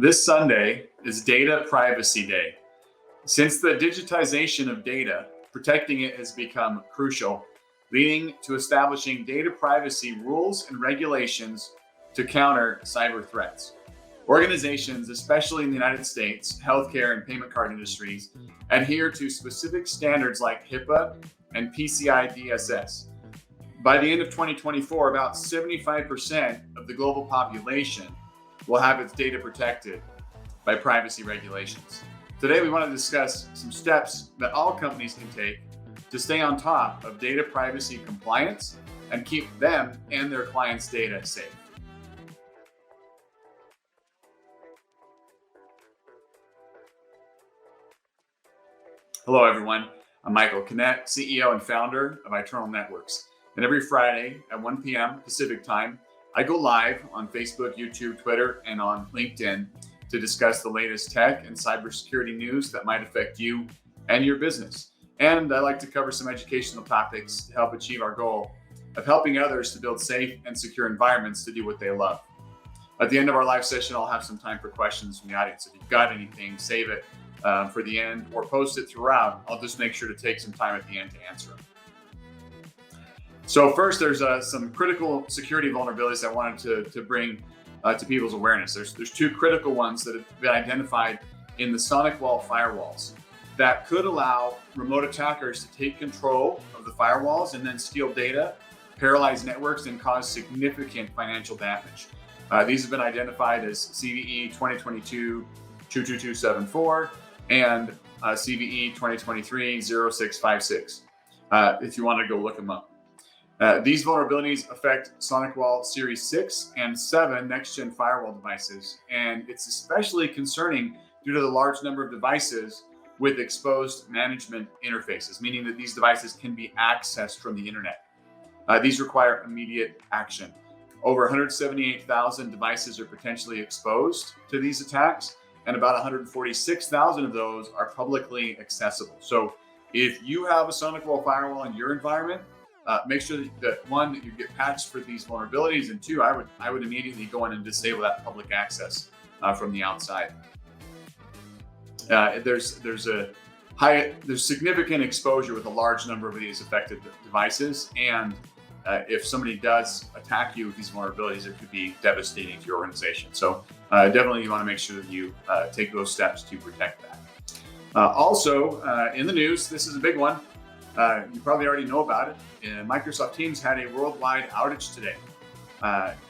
This Sunday is Data Privacy Day. Since the digitization of data, protecting it has become crucial, leading to establishing data privacy rules and regulations to counter cyber threats. Organizations, especially in the United States, healthcare and payment card industries, adhere to specific standards like HIPAA and PCI-DSS. By the end of 2024, about 75% of the global population will have its data protected by privacy regulations. Today, we want to discuss some steps that all companies can take to stay on top of data privacy compliance and keep them and their clients' data safe. Hello, everyone. I'm Michael Kinnett, CEO and founder of Eternal Networks. And every Friday at 1 p.m. Pacific time, I go live on Facebook, YouTube, Twitter, and on LinkedIn to discuss the latest tech and cybersecurity news that might affect you and your business. And I like to cover some educational topics to help achieve our goal of helping others to build safe and secure environments to do what they love. At the end of our live session, I'll have some time for questions from the audience. If you've got anything, save it for the end or post it throughout. I'll just make sure to take some time at the end to answer them. So first, there's some critical security vulnerabilities I wanted to bring to people's awareness. There's two critical ones that have been identified in the sonic wall firewalls that could allow remote attackers to take control of the firewalls and then steal data, paralyze networks, and cause significant financial damage. These have been identified as CVE 2022-22274 and CVE 2023-0656, if you want to go look them up. These vulnerabilities affect SonicWall Series 6 and 7 next-gen firewall devices, and it's especially concerning due to the large number of devices with exposed management interfaces, meaning that these devices can be accessed from the internet. These require immediate action. Over 178,000 devices are potentially exposed to these attacks, and about 146,000 of those are publicly accessible. So if you have a SonicWall firewall in your environment, make sure that one, that you get patched for these vulnerabilities, and two, I would immediately go in and disable that public access from the outside. There's significant exposure with a large number of these affected devices, and if somebody does attack you with these vulnerabilities, it could be devastating to your organization. So definitely you want to make sure that you take those steps to protect that. Also, in the news, this is a big one. You probably already know about it. Microsoft Teams had a worldwide outage today.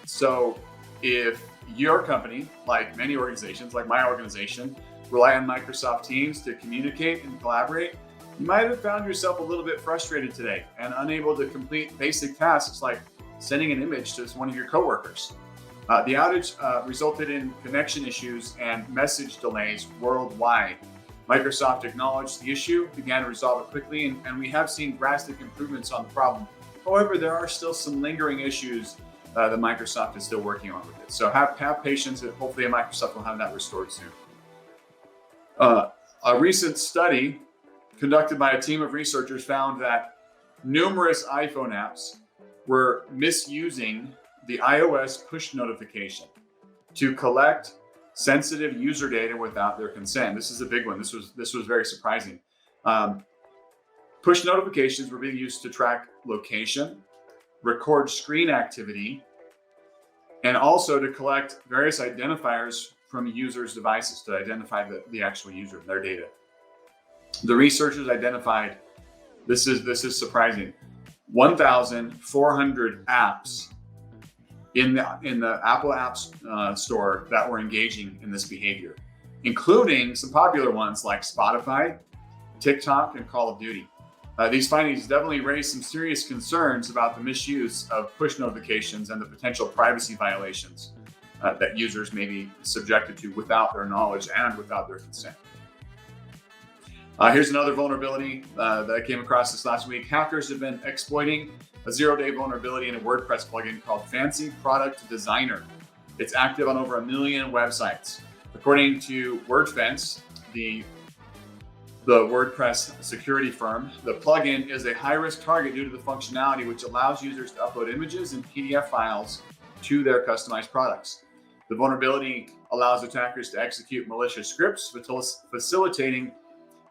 So if your company, like many organizations, like my organization, rely on Microsoft Teams to communicate and collaborate, you might have found yourself a little bit frustrated today and unable to complete basic tasks like sending an image to one of your coworkers. The outage resulted in connection issues and message delays worldwide. Microsoft acknowledged the issue, began to resolve it quickly, and we have seen drastic improvements on the problem. However, there are still some lingering issues that Microsoft is still working on with it. So have patience, and hopefully Microsoft will have that restored soon. A recent study conducted by a team of researchers found that numerous iPhone apps were misusing the iOS push notification to collect sensitive user data without their consent. This is a big one. This was very surprising. Push notifications were being used to track location, record screen activity, and also to collect various identifiers from users' devices to identify the actual user and their data. The researchers identified, this is surprising, 1,400 apps in the Apple Apps Store that were engaging in this behavior, including some popular ones like Spotify, TikTok, and Call of Duty. These findings definitely raise some serious concerns about the misuse of push notifications and the potential privacy violations that users may be subjected to without their knowledge and without their consent. Here's another vulnerability that I came across this last week. Hackers have been exploiting a zero-day vulnerability in a WordPress plugin called Fancy Product Designer. It's active on over 1 million websites. According to WordFence, the WordPress security firm, the plugin is a high-risk target due to the functionality which allows users to upload images and PDF files to their customized products. The The vulnerability allows attackers to execute malicious scripts, facilitating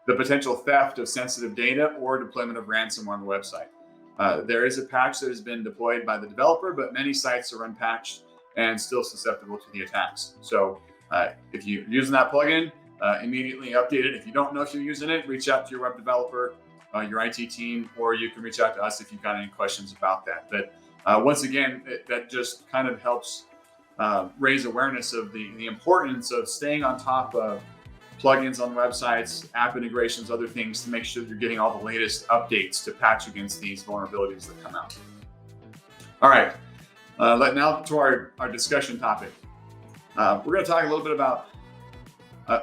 the potential theft of sensitive data or deployment of ransomware on the website. There is a patch that has been deployed by the developer, but many sites are unpatched and still susceptible to the attacks. So if you're using that plugin, immediately update it. If you don't know if you're using it, reach out to your web developer, your IT team, or you can reach out to us if you've got any questions about that. But once again, that just kind of helps raise awareness of the importance of staying on top of plugins on websites, app integrations, other things to make sure that you're getting all the latest updates to patch against these vulnerabilities that come out. All right, now to our discussion topic. We're going to talk a little bit about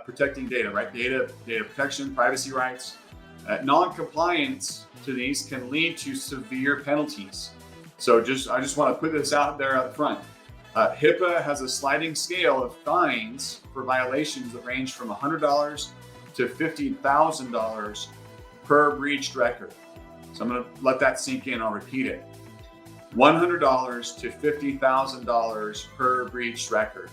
protecting data, right? Data protection, privacy rights. Non-compliance to these can lead to severe penalties. So I just want to put this out there up front. HIPAA has a sliding scale of fines for violations that range from $100 to $50,000 per breached record. So I'm going to let that sink in. I'll repeat it. $100 to $50,000 per breached record.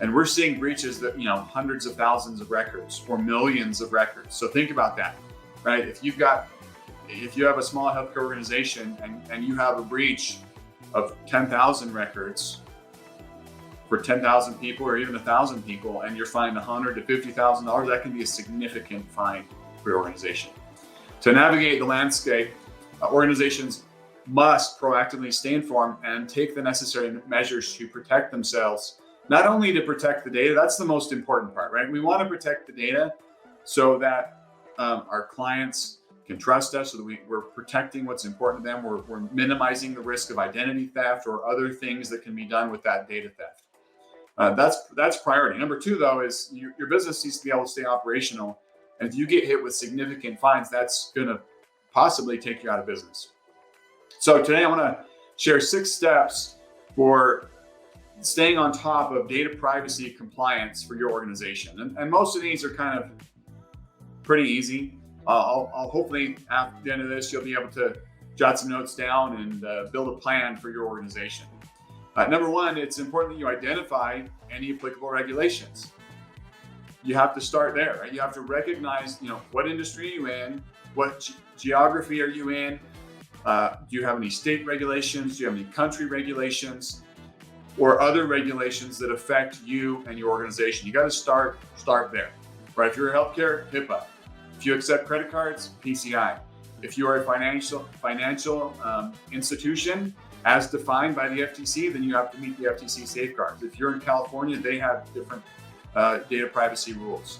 And we're seeing breaches that, hundreds of thousands of records or millions of records. So think about that, right? If you have a small healthcare organization and you have a breach of 10,000 records for 10,000 people or even 1,000 people, and you're fined $100 to $50,000, that can be a significant fine for your organization. To navigate the landscape, organizations must proactively stay informed and take the necessary measures to protect themselves, not only to protect the data, that's the most important part, right? We want to protect the data so that our clients can trust us, so that we're protecting what's important to them. We're minimizing the risk of identity theft or other things that can be done with that data theft. That's priority. Number two, though, is your business needs to be able to stay operational. And if you get hit with significant fines, that's going to possibly take you out of business. So today I want to share 6 steps for staying on top of data privacy compliance for your organization. And most of these are kind of pretty easy. I'll hopefully at the end of this, you'll be able to jot some notes down and build a plan for your organization. Number one, it's important that you identify any applicable regulations. You have to start there, right? You have to recognize, what industry are you in? What geography are you in? Do you have any state regulations? Do you have any country regulations or other regulations that affect you and your organization? You got to start there, right? If you're a healthcare, HIPAA. If you accept credit cards, PCI. If you are a financial institution, as defined by the FTC, then you have to meet the FTC safeguards. If you're in California, they have different data privacy rules.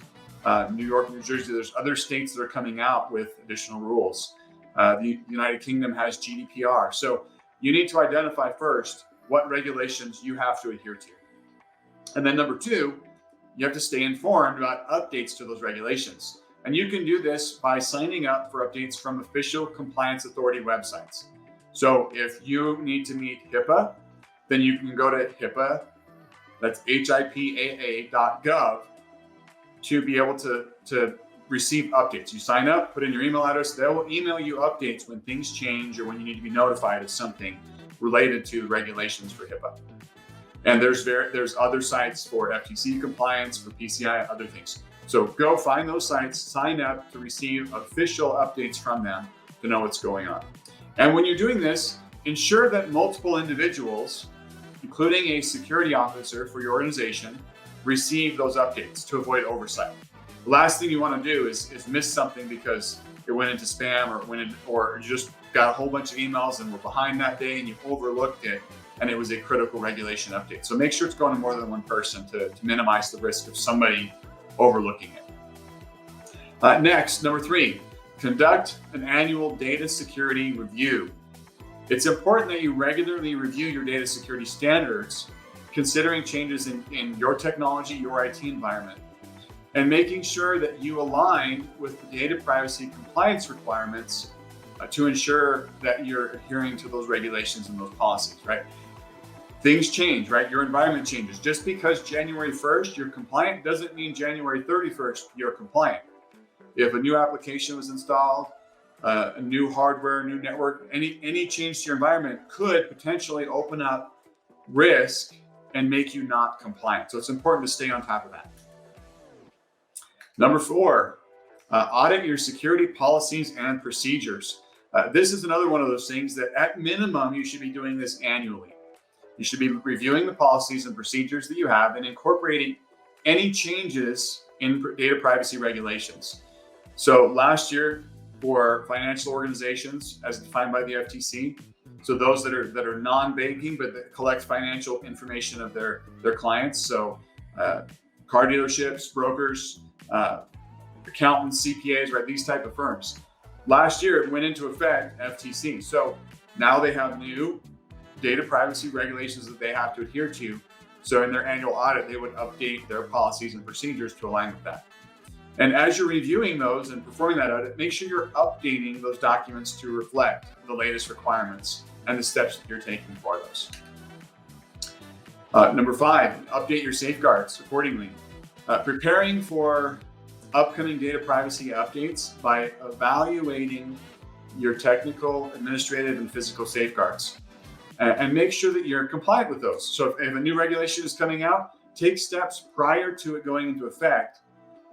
New York, New Jersey, there's other states that are coming out with additional rules. The United Kingdom has GDPR. So you need to identify first what regulations you have to adhere to. And then number two, you have to stay informed about updates to those regulations. And you can do this by signing up for updates from official compliance authority websites. So if you need to meet HIPAA, then you can go to HIPAA, that's HIPAA.gov, to be able to receive updates. You sign up, put in your email address, they will email you updates when things change or when you need to be notified of something related to regulations for HIPAA. And there's other sites for FTC compliance, for PCI, other things. So go find those sites, sign up to receive official updates from them to know what's going on. And when you're doing this, ensure that multiple individuals, including a security officer for your organization, receive those updates to avoid oversight. The last thing you want to do is miss something because it went into spam or you just got a whole bunch of emails and were behind that day and you overlooked it and it was a critical regulation update. So make sure it's going to more than one person to minimize the risk of somebody overlooking it. Next, number 3, conduct an annual data security review. It's important that you regularly review your data security standards, considering changes in your technology, your IT environment, and making sure that you align with the data privacy compliance requirements to ensure that you're adhering to those regulations and those policies, right? Things change, right? Your environment changes. Just because January 1st you're compliant doesn't mean January 31st you're compliant. If a new application was installed, a new hardware, new network, any change to your environment could potentially open up risk and make you not compliant. So it's important to stay on top of that. Number 4, audit your security policies and procedures. This is another one of those things that at minimum, you should be doing this annually. You should be reviewing the policies and procedures that you have and incorporating any changes in data privacy regulations. So last year, for financial organizations as defined by the FTC, so those that are non-banking but that collect financial information of their clients, so car dealerships, brokers, accountants, CPAs, right? These type of firms. Last year it went into effect, FTC. So now they have new data privacy regulations that they have to adhere to. So in their annual audit, they would update their policies and procedures to align with that. And as you're reviewing those and performing that audit, make sure you're updating those documents to reflect the latest requirements and the steps that you're taking for those. Number 5, update your safeguards accordingly. Preparing for upcoming data privacy updates by evaluating your technical, administrative, and physical safeguards. And make sure that you're compliant with those. So if a new regulation is coming out, take steps prior to it going into effect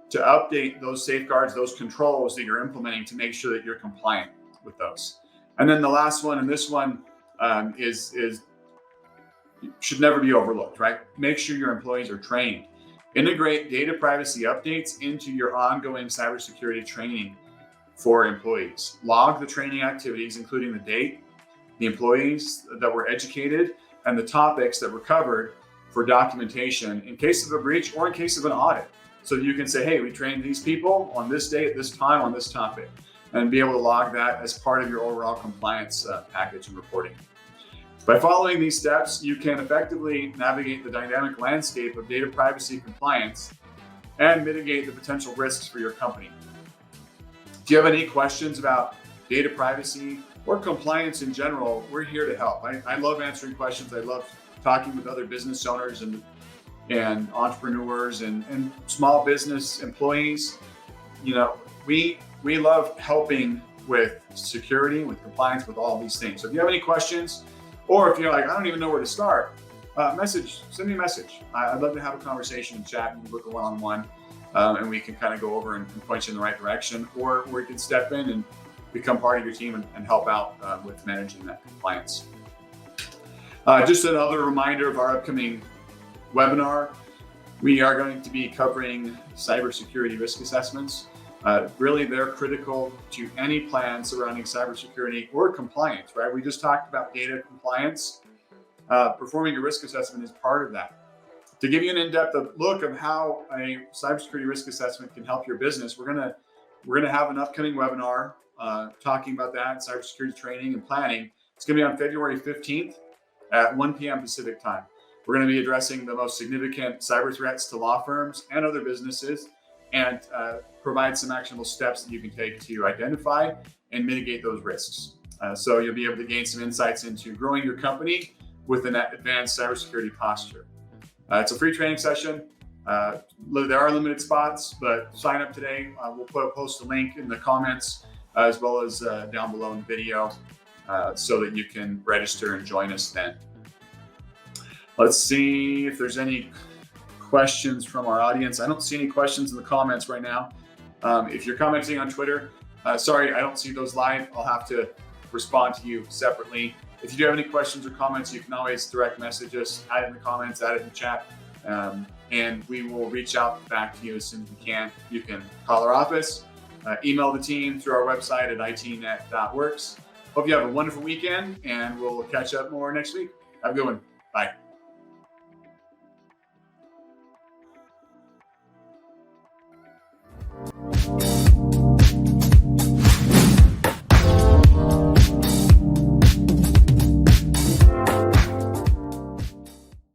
to update those safeguards, those controls that you're implementing to make sure that you're compliant with those. And then the last one, and this one is should never be overlooked, right? Make sure your employees are trained. Integrate data privacy updates into your ongoing cybersecurity training for employees. Log the training activities, including the date, the employees that were educated, and the topics that were covered for documentation in case of a breach or in case of an audit. So you can say, hey, we trained these people on this day at this time on this topic, and be able to log that as part of your overall compliance package and reporting. By following these steps, you can effectively navigate the dynamic landscape of data privacy compliance and mitigate the potential risks for your company. If you have any questions about data privacy or compliance in general, we're here to help. I love answering questions. I love talking with other business owners and entrepreneurs and small business employees. You know, we love helping with security, with compliance, with all these things. So if you have any questions, or if you're like, I don't even know where to start, send me a message. I'd love to have a conversation and chat and book a one-on-one, and we can kind of go over and point you in the right direction, or we can step in and become part of your team and help out with managing that compliance. Just another reminder of our upcoming webinar. We are going to be covering cybersecurity risk assessments. Really, they're critical to any plan surrounding cybersecurity or compliance, right? We just talked about data compliance. Performing a risk assessment is part of that. To give you an in-depth look of how a cybersecurity risk assessment can help your business, we're gonna have an upcoming webinar talking about that, cybersecurity training and planning. It's gonna be on February 15th at 1 p.m. Pacific time. We're gonna be addressing the most significant cyber threats to law firms and other businesses, and provide some actionable steps that you can take to identify and mitigate those risks. So you'll be able to gain some insights into growing your company with an advanced cybersecurity posture. It's a free training session. There are limited spots, but sign up today. We'll post a link in the comments as well as down below in the video so that you can register and join us then. Let's see if there's any questions from our audience. I don't see any questions in the comments right now. If you're commenting on Twitter, sorry, I don't see those live. I'll have to respond to you separately. If you do have any questions or comments, you can always direct message us, add it in the comments, add it in the chat, and we will reach out back to you as soon as we can. You can call our office, email the team through our website at itnet.works. Hope you have a wonderful weekend, and we'll catch up more next week. Have a good one. Bye.